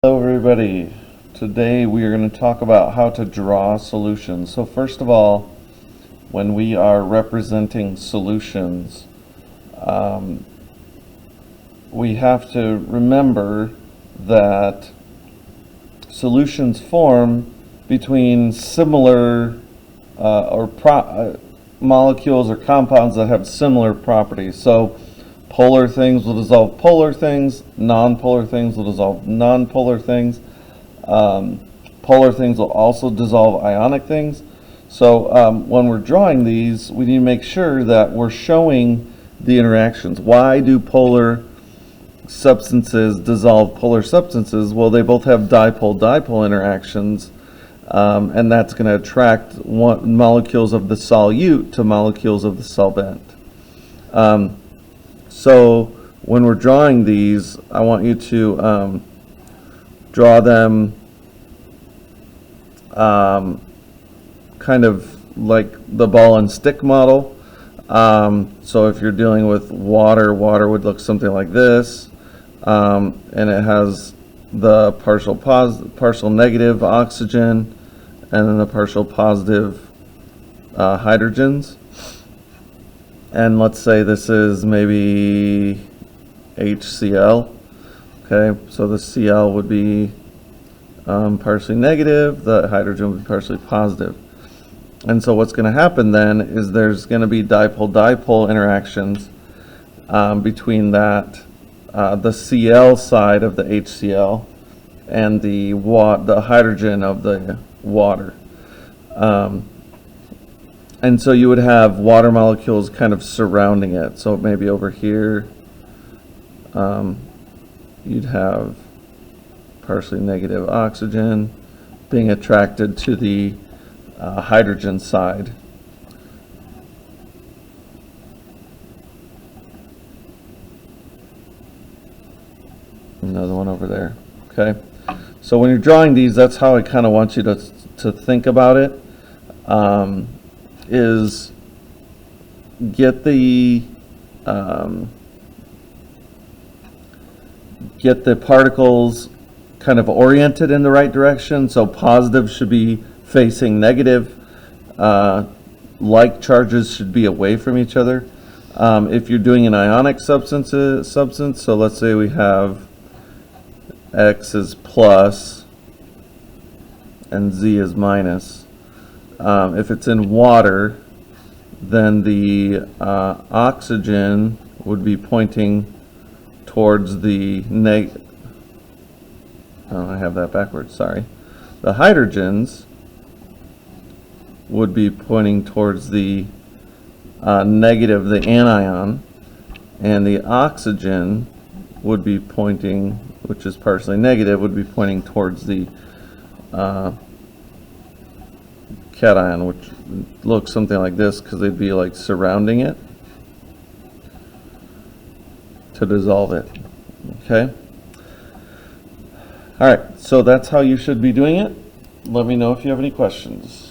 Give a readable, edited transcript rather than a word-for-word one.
Hello everybody. Today we are going to talk about how to draw solutions. So first of all, when we are representing solutions, we have to remember that solutions form between similar molecules or compounds that have similar properties. So polar things will dissolve polar things, non-polar things will dissolve non-polar things. Polar things will also dissolve ionic things. So when we're drawing these, we need to make sure that we're showing the interactions. Why do polar substances dissolve polar substances? Well, they both have dipole-dipole interactions, and that's going to attract molecules of the solute to molecules of the solvent. So when we're drawing these, I want you to draw them kind of like the ball and stick model. So if you're dealing with water would look something like this, and it has the partial negative oxygen and then the partial positive hydrogens. And let's say this is maybe HCl. Okay, so the Cl would be partially negative, the hydrogen would be partially positive. And so what's going to happen then is there's going to be dipole-dipole interactions between that, the Cl side of the HCl and the hydrogen of the water. And so you would have water molecules kind of surrounding it. So maybe over here, you'd have partially negative oxygen being attracted to the hydrogen side. Another one over there. Okay. So when you're drawing these, that's how I kind of want you to think about it. Is get the particles kind of oriented in the right direction. So positive should be facing negative. Like charges should be away from each other. If you're doing an ionic substance, so let's say we have X is plus and Z is minus. If it's in water, then the oxygen would be pointing towards the I have that backwards, sorry. The hydrogens would be pointing towards the negative, the anion, and the oxygen would be pointing, which is partially negative, would be pointing towards the cation, which looks something like this because they'd be like surrounding it to dissolve it. Okay. All right, so that's how you should be doing it. Let me know if you have any questions.